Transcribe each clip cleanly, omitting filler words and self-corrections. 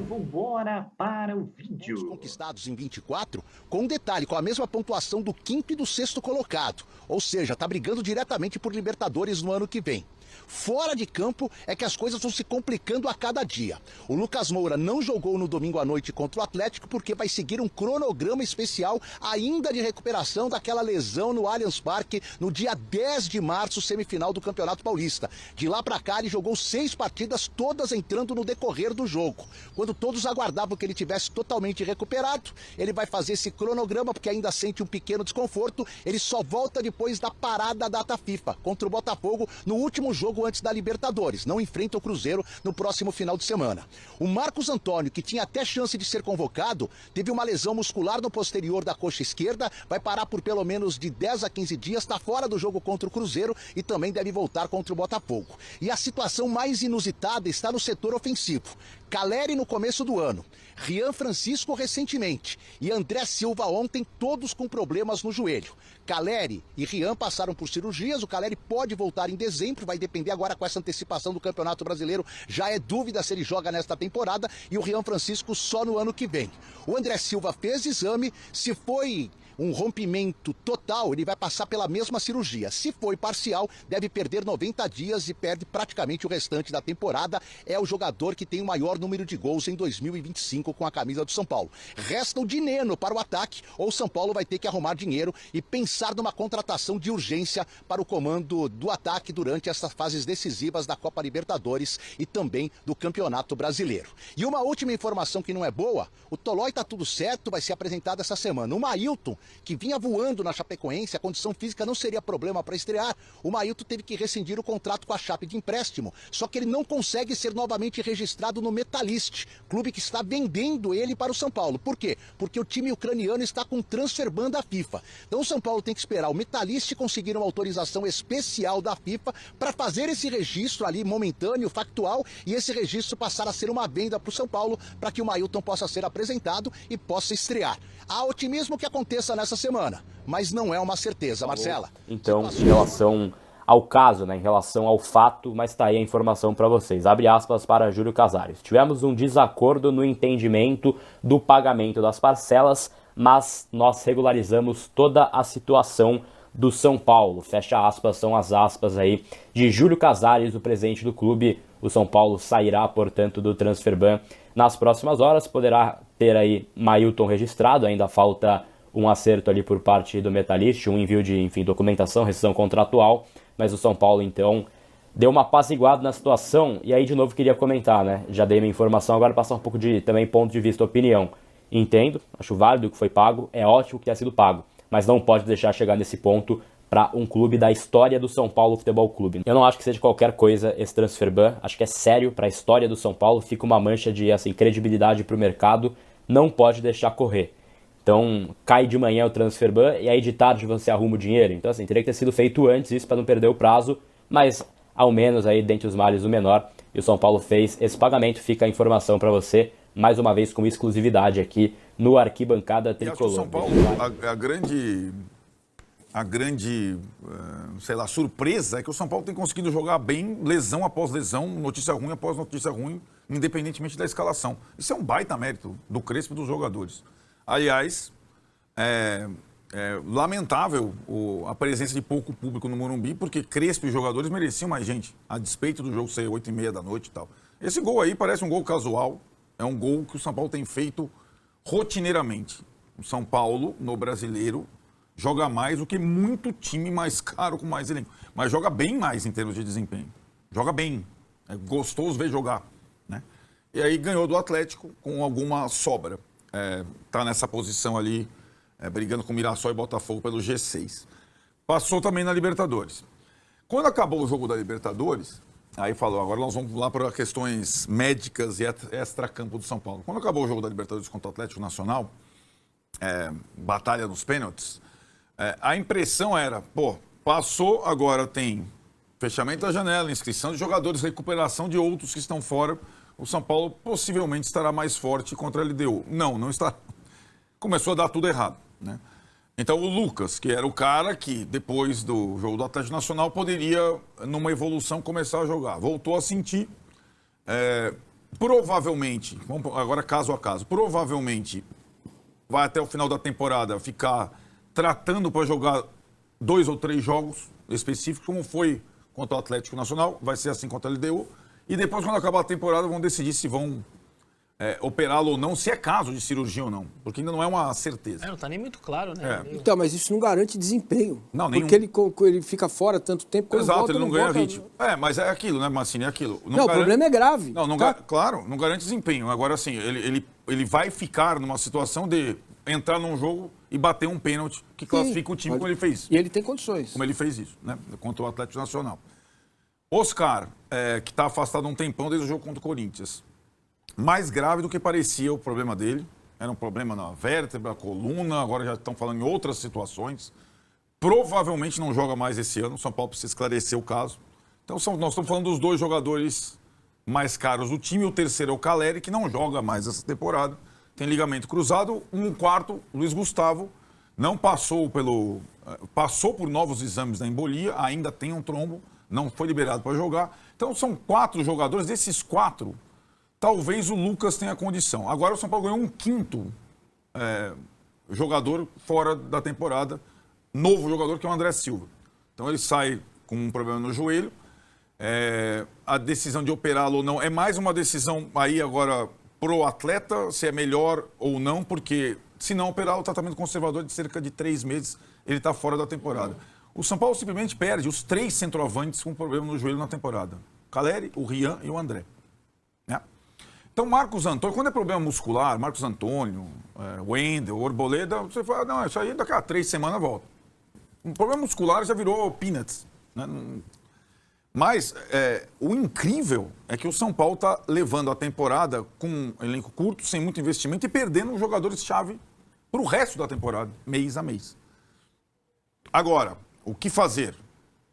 vambora para o Pontos vídeo. conquistados em 24, com um detalhe, com a mesma pontuação do quinto e do sexto colocado. Ou seja, tá brigando diretamente por Libertadores no ano que vem. Fora de campo é que as coisas vão se complicando a cada dia. O Lucas Moura não jogou no domingo à noite contra o Atlético porque vai seguir um cronograma especial ainda de recuperação daquela lesão no Allianz Parque no dia 10 de março, semifinal do Campeonato Paulista. De lá pra cá ele jogou 6 partidas, todas entrando no decorrer do jogo. Quando todos aguardavam que ele tivesse totalmente recuperado, ele vai fazer esse cronograma porque ainda sente um pequeno desconforto. Ele só volta depois da parada da data FIFA contra o Botafogo no último jogo antes da Libertadores. Não enfrenta o Cruzeiro no próximo final de semana. O Marcos Antônio, que tinha até chance de ser convocado, teve uma lesão muscular no posterior da coxa esquerda, vai parar por pelo menos de 10 a 15 dias, está fora do jogo contra o Cruzeiro e também deve voltar contra o Botafogo. E a situação mais inusitada está no setor ofensivo. Caleri no começo do ano, Rian Francisco recentemente e André Silva ontem, todos com problemas no joelho. Caleri e Rian passaram por cirurgias, o Caleri pode voltar em dezembro, vai depender agora com essa antecipação do Campeonato Brasileiro, já é dúvida se ele joga nesta temporada, e o Rian Francisco só no ano que vem. O André Silva fez exame, se foi um rompimento total, ele vai passar pela mesma cirurgia. Se foi parcial, deve perder 90 dias e perde praticamente o restante da temporada. É o jogador que tem o maior número de gols em 2025 com a camisa do São Paulo. Resta o Dineno para o ataque, ou o São Paulo vai ter que arrumar dinheiro e pensar numa contratação de urgência para o comando do ataque durante essas fases decisivas da Copa Libertadores e também do Campeonato Brasileiro. E uma última informação que não é boa, o Tolói tá tudo certo, vai ser apresentado essa semana. O Mailton, que vinha voando na Chapecoense, a condição física não seria problema para estrear. O Mailton teve que rescindir o contrato com a Chape de empréstimo, só que ele não consegue ser novamente registrado no Metalist, clube que está vendendo ele para o São Paulo. Por quê? Porque o time ucraniano está com transfer ban da FIFA. Então o São Paulo tem que esperar o Metalist conseguir uma autorização especial da FIFA para fazer esse registro ali momentâneo, factual, e esse registro passar a ser uma venda para o São Paulo, para que o Mailton possa ser apresentado e possa estrear. Há otimismo que aconteça nessa semana, mas não é uma certeza, Marcela. Então, em relação ao caso, né, em relação ao fato, mas tá aí a informação para vocês. Abre aspas para Júlio Casares. Tivemos um desacordo no entendimento do pagamento das parcelas, mas nós regularizamos toda a situação do São Paulo. Fecha aspas, são as aspas aí de Júlio Casares, o presidente do clube. O São Paulo sairá, portanto, do transfer ban nas próximas horas. Poderá ter aí Mailton registrado, ainda falta um acerto ali por parte do Metalist, um envio de, enfim, documentação, rescisão contratual, mas o São Paulo, então, deu uma apaziguada na situação. E aí, de novo, queria comentar, né? Já dei minha informação, agora passar um pouco de, também, ponto de vista, opinião. Entendo, acho válido o que foi pago, é ótimo que tenha sido pago, mas não pode deixar chegar nesse ponto para um clube da história do São Paulo Futebol Clube. Eu não acho que seja qualquer coisa esse transfer ban, acho que é sério para a história do São Paulo, fica uma mancha de, assim, credibilidade para o mercado, não pode deixar correr. Então, cai de manhã o transfer ban e aí de tarde você arruma o dinheiro. Então, assim, teria que ter sido feito antes isso para não perder o prazo, mas ao menos aí, dentre os males, o menor. E o São Paulo fez esse pagamento, fica a informação para você, mais uma vez com exclusividade aqui no Arquibancada Tricolor. O São Paulo, a grande, sei lá, surpresa é que o São Paulo tem conseguido jogar bem, lesão após lesão, notícia ruim após notícia ruim, independentemente da escalação. Isso é um baita mérito do Crespo e dos jogadores. Aliás, é lamentável a presença de pouco público no Morumbi, porque Crespo e os jogadores mereciam mais gente, a despeito do jogo ser 8h30 da noite e tal. Esse gol aí parece um gol casual, é um gol que o São Paulo tem feito rotineiramente. O São Paulo, no Brasileiro, joga mais do que muito time mais caro com mais elenco. Mas joga bem mais em termos de desempenho. Joga bem. É gostoso ver jogar, né? E aí ganhou do Atlético com alguma sobra. Tá nessa posição ali, brigando com Mirassol e Botafogo pelo G6. Passou também na Libertadores. Quando acabou o jogo da Libertadores, aí falou, agora nós vamos lá para questões médicas e extracampo do São Paulo. Quando acabou o jogo da Libertadores contra o Atlético Nacional, batalha nos pênaltis, a impressão era, passou, agora tem fechamento da janela, inscrição de jogadores, recuperação de outros que estão fora. O São Paulo possivelmente estará mais forte contra a LDU. Não está. Começou a dar tudo errado, né? Então o Lucas, que era o cara que depois do jogo do Atlético Nacional poderia, numa evolução, começar a jogar. Voltou a sentir, provavelmente, vamos agora caso a caso, provavelmente vai até o final da temporada ficar tratando para jogar 2 ou 3 jogos específicos, como foi contra o Atlético Nacional, vai ser assim contra a LDU, e depois, quando acabar a temporada, vão decidir se vão operá-lo ou não, se é caso de cirurgia ou não, porque ainda não é uma certeza. Não está nem muito claro, né? Então, mas isso não garante desempenho. Não, nenhum. Porque ele fica fora tanto tempo. Quando Exato, volta, ele não ganha volta... ritmo. Mas é aquilo, né, Mancini? É aquilo. Não, o problema é grave. Claro, não garante desempenho. Agora, assim, ele vai ficar numa situação de entrar num jogo e bater um pênalti que classifica o time como ele fez. E ele tem condições. Como ele fez isso, né? Contra o Atlético Nacional. Oscar, que está afastado há um tempão desde o jogo contra o Corinthians. Mais grave do que parecia o problema dele. Era um problema na vértebra, coluna, agora já estão falando em outras situações. Provavelmente não joga mais esse ano. O São Paulo precisa esclarecer o caso. Então, nós estamos falando dos 2 jogadores mais caros do time. O terceiro é o Caleri, que não joga mais essa temporada. Tem ligamento cruzado. Um quarto, Luiz Gustavo, não passou por novos exames da embolia, ainda tem um trombo, não foi liberado para jogar. Então, são 4 jogadores. Desses 4, talvez o Lucas tenha condição. Agora o São Paulo ganhou um quinto jogador fora da temporada, novo jogador, que é o André Silva. Então ele sai com um problema no joelho. A decisão de operá-lo ou não é mais uma decisão aí agora pro atleta, se é melhor ou não, porque se não operar, o tratamento conservador de cerca de 3 meses, ele está fora da temporada. O São Paulo simplesmente perde os 3 centroavantes com problema no joelho na temporada. O Caleri, o Rian e o André. Então, Marcos Antônio, quando é problema muscular, Marcos Antônio, Wendel, Orboleda, você fala, não, isso aí daqui a 3 semanas volta. Um problema muscular já virou peanuts. Né? Mas o incrível é que o São Paulo está levando a temporada com um elenco curto, sem muito investimento e perdendo jogadores-chave para o resto da temporada, mês a mês. Agora, o que fazer?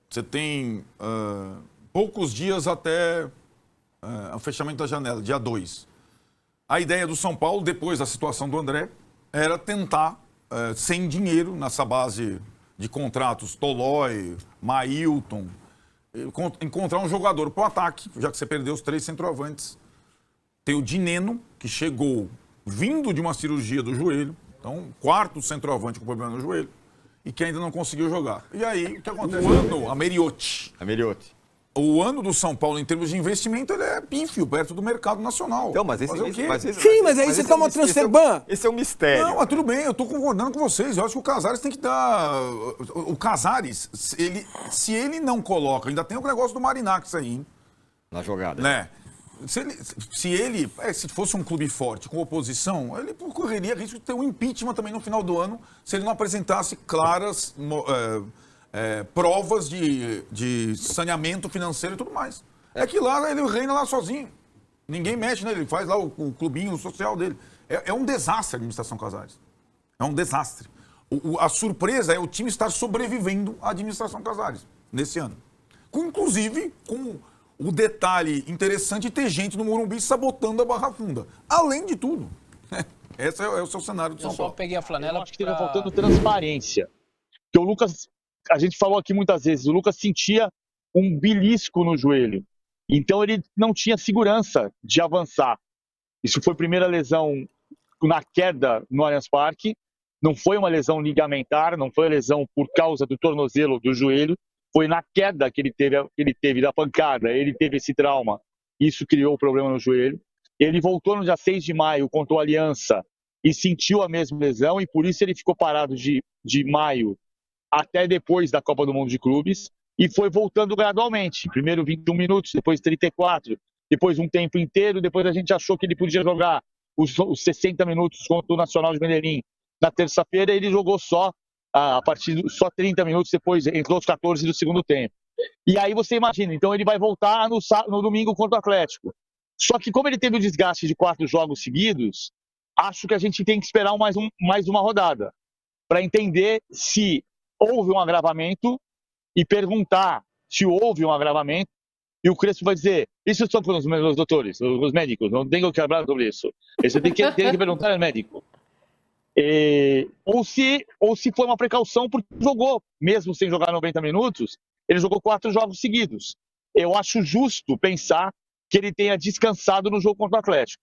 Você tem poucos dias até o fechamento da janela, dia 2. A ideia do São Paulo, depois da situação do André, era tentar, sem dinheiro, nessa base de contratos Tolói, Mailton, encontrar um jogador para o ataque, já que você perdeu os 3 centroavantes. Tem o Dineno, que chegou vindo de uma cirurgia do joelho, então, 4º centroavante com problema no joelho, e que ainda não conseguiu jogar. E aí, o que acontece? Ameriotti. O ano do São Paulo, em termos de investimento, ele é pífio, perto do mercado nacional. Então, mas aí você quer uma transferban. Esse é um mistério. Não, mas tudo bem, eu estou concordando com vocês. Eu acho que o Casares tem que dar... O Casares, se ele não coloca... Ainda tem o negócio do Marinax aí, hein? Na jogada. Né? Se fosse um clube forte, com oposição, ele correria risco de ter um impeachment também no final do ano, se ele não apresentasse claras... provas de saneamento financeiro e tudo mais. É que lá ele reina lá sozinho. Ninguém mexe nele, ele faz lá o clubinho social dele. É um desastre a administração Casares. É um desastre. A surpresa é o time estar sobrevivendo à administração Casares nesse ano. Inclusive, com o detalhe interessante de ter gente no Morumbi sabotando a Barra Funda. Além de tudo. Esse é o seu cenário do São Paulo. Eu peguei a flanela. Eu acho que esteja faltando transparência. Porque o Lucas... A gente falou aqui muitas vezes, o Lucas sentia um belisco no joelho. Então ele não tinha segurança de avançar. Isso foi a primeira lesão na queda no Allianz Parque. Não foi uma lesão ligamentar, não foi uma lesão por causa do tornozelo do joelho. Foi na queda que ele teve da pancada, ele teve esse trauma. Isso criou o problema no joelho. Ele voltou no dia 6 de maio contra o Aliança e sentiu a mesma lesão e por isso ele ficou parado de maio até depois da Copa do Mundo de Clubes, e foi voltando gradualmente. Primeiro 21 minutos, depois 34, depois um tempo inteiro, depois a gente achou que ele podia jogar os 60 minutos contra o Nacional de Medellín. Na terça-feira ele jogou só 30 minutos, depois entrou os 14 do segundo tempo. E aí você imagina, então ele vai voltar no domingo contra o Atlético. Só que como ele teve o desgaste de 4 jogos seguidos, acho que a gente tem que esperar mais uma rodada, para entender se houve um agravamento e perguntar se houve um agravamento, e o Crespo vai dizer, isso são com os doutores, os médicos, não tenho que falar sobre isso. Você tem que perguntar ao médico. Ou se foi uma precaução porque jogou, mesmo sem jogar 90 minutos, ele jogou 4 jogos seguidos. Eu acho justo pensar que ele tenha descansado no jogo contra o Atlético.